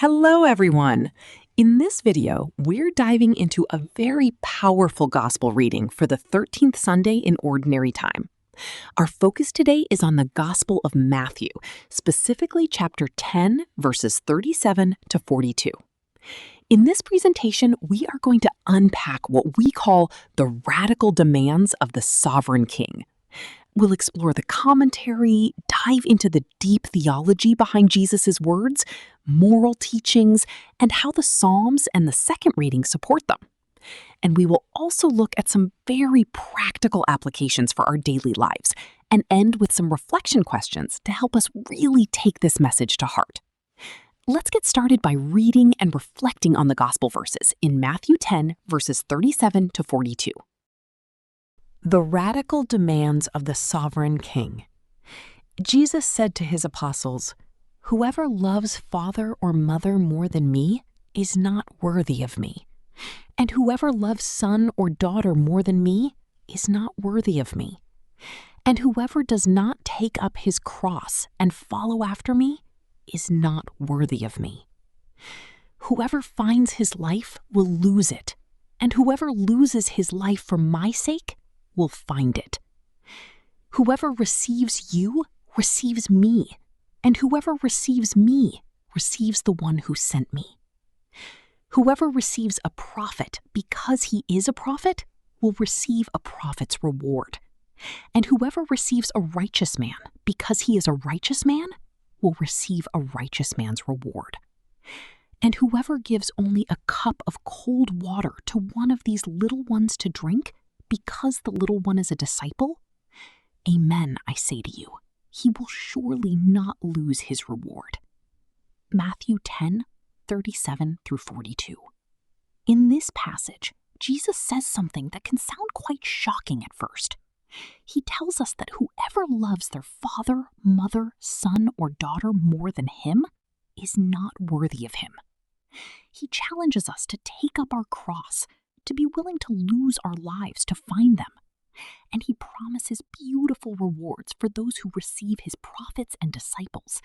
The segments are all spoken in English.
Hello, everyone. In this video, we're diving into a very powerful gospel reading for the 13th Sunday in Ordinary Time. Our focus today is on the Gospel of Matthew, specifically chapter 10, verses 37 to 42. In this presentation, we are going to unpack what we call the radical demands of the sovereign king. We'll explore the commentary, dive into the deep theology behind Jesus' words, moral teachings, and how the Psalms and the second reading support them. And we will also look at some very practical applications for our daily lives and end with some reflection questions to help us really take this message to heart. Let's get started by reading and reflecting on the gospel verses in Matthew 10, verses 37 to 42. The radical demands of the sovereign king. Jesus said to his apostles, "Whoever loves father or mother more than me is not worthy of me. And whoever loves son or daughter more than me is not worthy of me. And whoever does not take up his cross and follow after me is not worthy of me. Whoever finds his life will lose it, and whoever loses his life for my sake will find it. Whoever receives you receives me, and whoever receives me receives the one who sent me. Whoever receives a prophet because he is a prophet will receive a prophet's reward. And whoever receives a righteous man because he is a righteous man will receive a righteous man's reward. And whoever gives only a cup of cold water to one of these little ones to drink because the little one is a disciple, amen, I say to you, he will surely not lose his reward." Matthew 10, 37 through 42. In this passage, Jesus says something that can sound quite shocking at first. He tells us that whoever loves their father, mother, son, or daughter more than him is not worthy of him. He challenges us to take up our cross, to be willing to lose our lives to find them. And he promises beautiful rewards for those who receive his prophets and disciples,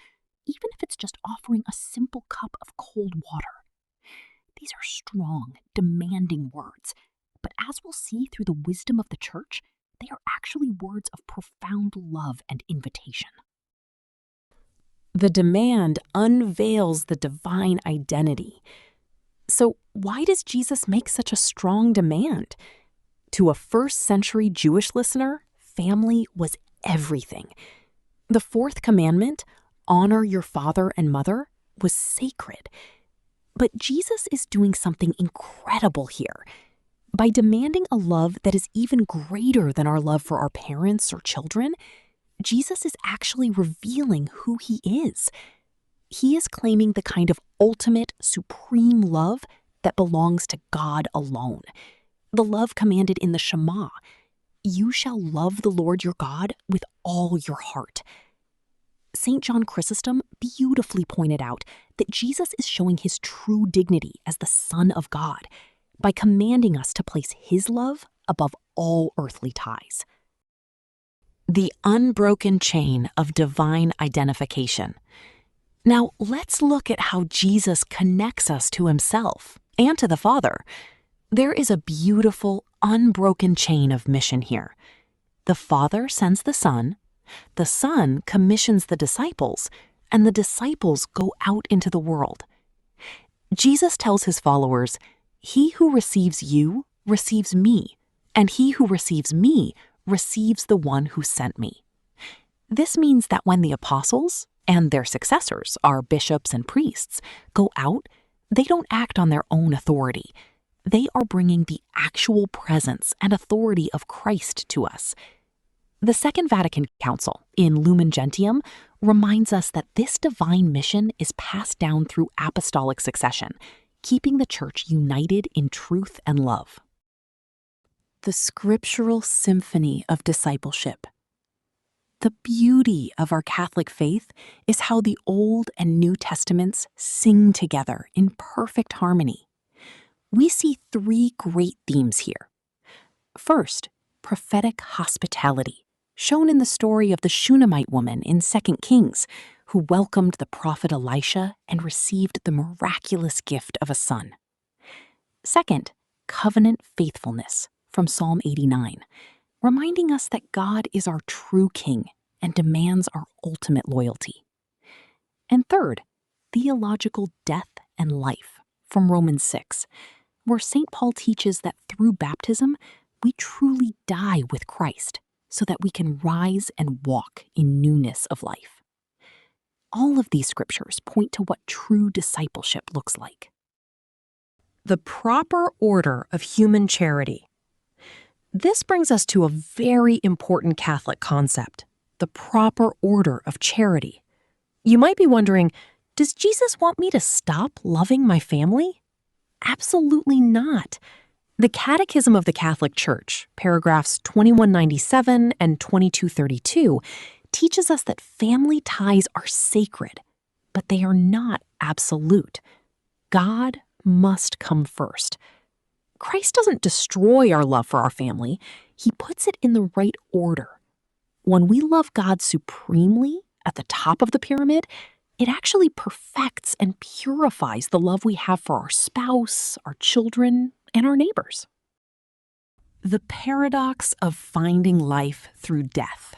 even if it's just offering a simple cup of cold water. These are strong, demanding words, but as we'll see through the wisdom of the church, they are actually words of profound love and invitation. The demand unveils the divine identity. So why does Jesus make such a strong demand? To a first-century Jewish listener, family was everything. The fourth commandment, honor your father and mother, was sacred. But Jesus is doing something incredible here. By demanding a love that is even greater than our love for our parents or children, Jesus is actually revealing who he is. He is claiming the kind of ultimate, supreme love that belongs to God alone. The love commanded in the Shema, "You shall love the Lord your God with all your heart." St. John Chrysostom beautifully pointed out that Jesus is showing his true dignity as the Son of God by commanding us to place his love above all earthly ties. The unbroken chain of divine identification. Now, let's look at how Jesus connects us to himself and to the Father. There is a beautiful, unbroken chain of mission here. The Father sends the Son commissions the disciples, and the disciples go out into the world. Jesus tells his followers, "He who receives you receives me, and he who receives me receives the one who sent me." This means that when the apostles and their successors, our bishops and priests, go out, they don't act on their own authority. They are bringing the actual presence and authority of Christ to us. The Second Vatican Council, in Lumen Gentium, reminds us that this divine mission is passed down through apostolic succession, keeping the Church united in truth and love. The scriptural symphony of discipleship. The beauty of our Catholic faith is how the Old and New Testaments sing together in perfect harmony. We see three great themes here. First, prophetic hospitality, shown in the story of the Shunammite woman in 2 Kings, who welcomed the prophet Elisha and received the miraculous gift of a son. Second, covenant faithfulness from Psalm 89, reminding us that God is our true king and demands our ultimate loyalty. And third, theological death and life from Romans 6, where St. Paul teaches that through baptism, we truly die with Christ so that we can rise and walk in newness of life. All of these scriptures point to what true discipleship looks like. The proper order of human charity. This brings us to a very important Catholic concept, the proper order of charity. You might be wondering, does Jesus want me to stop loving my family? Absolutely not. The Catechism of the Catholic Church, paragraphs 2197 and 2232, teaches us that family ties are sacred, but they are not absolute. God must come first. Christ doesn't destroy our love for our family. He puts it in the right order. When we love God supremely at the top of the pyramid, it actually perfects and purifies the love we have for our spouse, our children, and our neighbors. The paradox of finding life through death.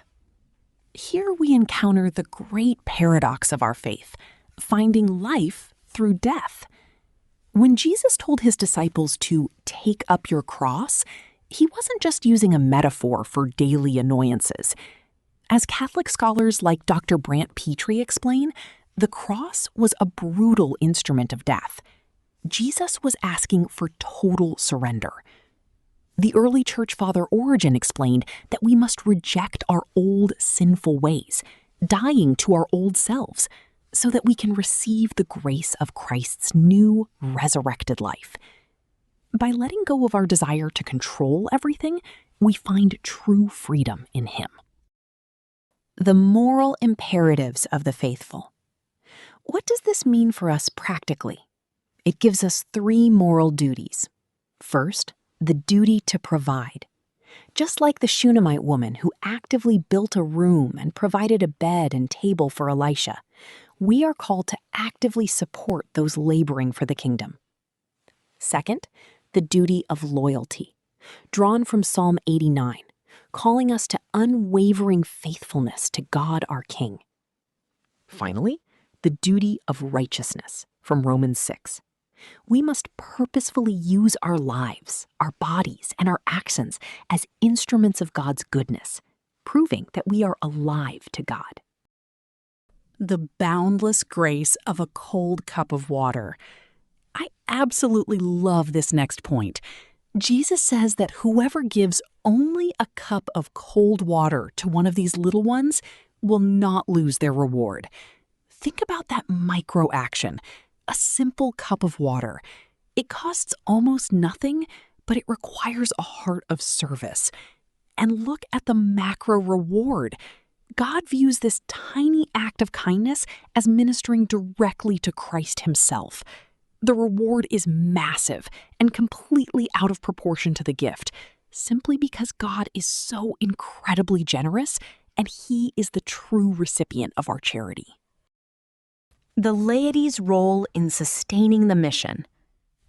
Here we encounter the great paradox of our faith, finding life through death. When Jesus told his disciples to take up your cross, he wasn't just using a metaphor for daily annoyances. As Catholic scholars like Dr. Brant Pitre explain, the cross was a brutal instrument of death. Jesus was asking for total surrender. The early church father Origen explained that we must reject our old sinful ways, dying to our old selves, so that we can receive the grace of Christ's new, resurrected life. By letting go of our desire to control everything, we find true freedom in Him. The moral imperatives of the faithful. What does this mean for us practically? It gives us 3 moral duties. First, the duty to provide. Just like the Shunammite woman who actively built a room and provided a bed and table for Elisha, we are called to actively support those laboring for the kingdom. Second, the duty of loyalty, drawn from Psalm 89, calling us to unwavering faithfulness to God our King. Finally, the duty of righteousness from Romans 6. We must purposefully use our lives, our bodies, and our actions as instruments of God's goodness, proving that we are alive to God. The boundless grace of a cold cup of water. I absolutely love this next point. Jesus says that whoever gives only a cup of cold water to one of these little ones will not lose their reward. Think about that micro action. A simple cup of water. It costs almost nothing, but it requires a heart of service. And look at the macro reward. God views this tiny act of kindness as ministering directly to Christ himself. The reward is massive and completely out of proportion to the gift, simply because God is so incredibly generous and he is the true recipient of our charity. The laity's role in sustaining the mission.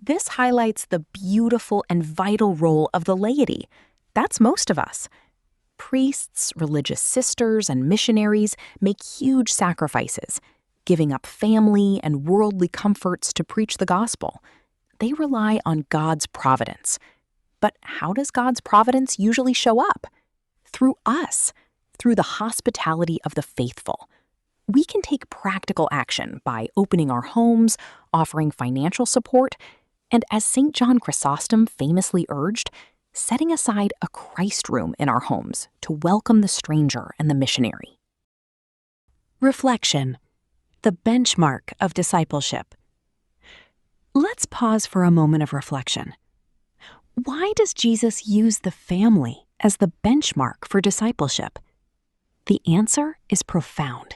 This highlights the beautiful and vital role of the laity. That's most of us. Priests, religious sisters, and missionaries make huge sacrifices, giving up family and worldly comforts to preach the gospel. They rely on God's providence. But how does God's providence usually show up? Through us, through the hospitality of the faithful. We can take practical action by opening our homes, offering financial support, and as St. John Chrysostom famously urged, setting aside a Christ room in our homes to welcome the stranger and the missionary. Reflection. The benchmark of discipleship. Let's pause for a moment of reflection. Why does Jesus use the family as the benchmark for discipleship? The answer is profound.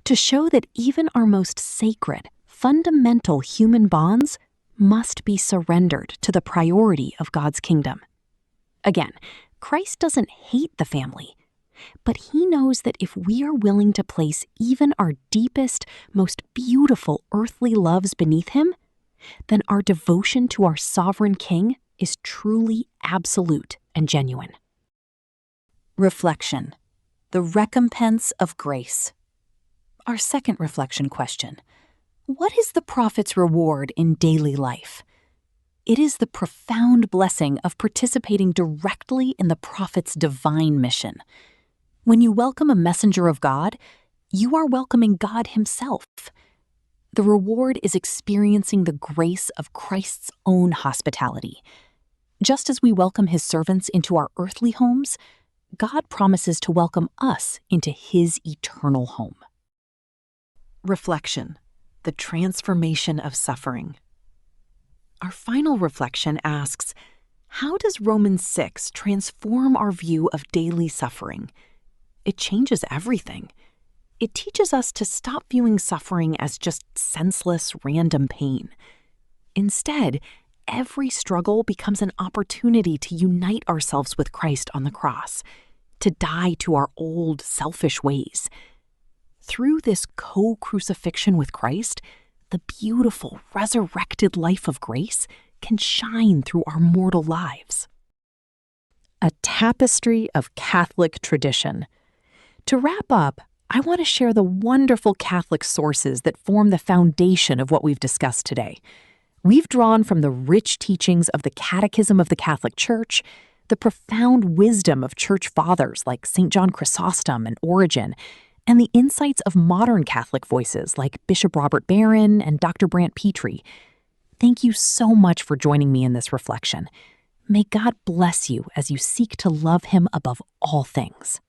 To show that even our most sacred, fundamental human bonds must be surrendered to the priority of God's kingdom. Again, Christ doesn't hate the family. But he knows that if we are willing to place even our deepest, most beautiful earthly loves beneath him, then our devotion to our sovereign King is truly absolute and genuine. Reflection: the recompense of grace. Our second reflection question: what is the prophet's reward in daily life? It is the profound blessing of participating directly in the prophet's divine mission. When you welcome a messenger of God, you are welcoming God himself. The reward is experiencing the grace of Christ's own hospitality. Just as we welcome his servants into our earthly homes, God promises to welcome us into his eternal home. Reflection: the transformation of suffering. Our final reflection asks, how does Romans 6 transform our view of daily suffering? It changes everything. It teaches us to stop viewing suffering as just senseless, random pain. Instead, every struggle becomes an opportunity to unite ourselves with Christ on the cross, to die to our old, selfish ways. Through this co-crucifixion with Christ, the beautiful, resurrected life of grace can shine through our mortal lives. A tapestry of Catholic tradition. To wrap up, I want to share the wonderful Catholic sources that form the foundation of what we've discussed today. We've drawn from the rich teachings of the Catechism of the Catholic Church, the profound wisdom of church fathers like St. John Chrysostom and Origen, and the insights of modern Catholic voices like Bishop Robert Barron and Dr. Brant Pitre. Thank you so much for joining me in this reflection. May God bless you as you seek to love him above all things.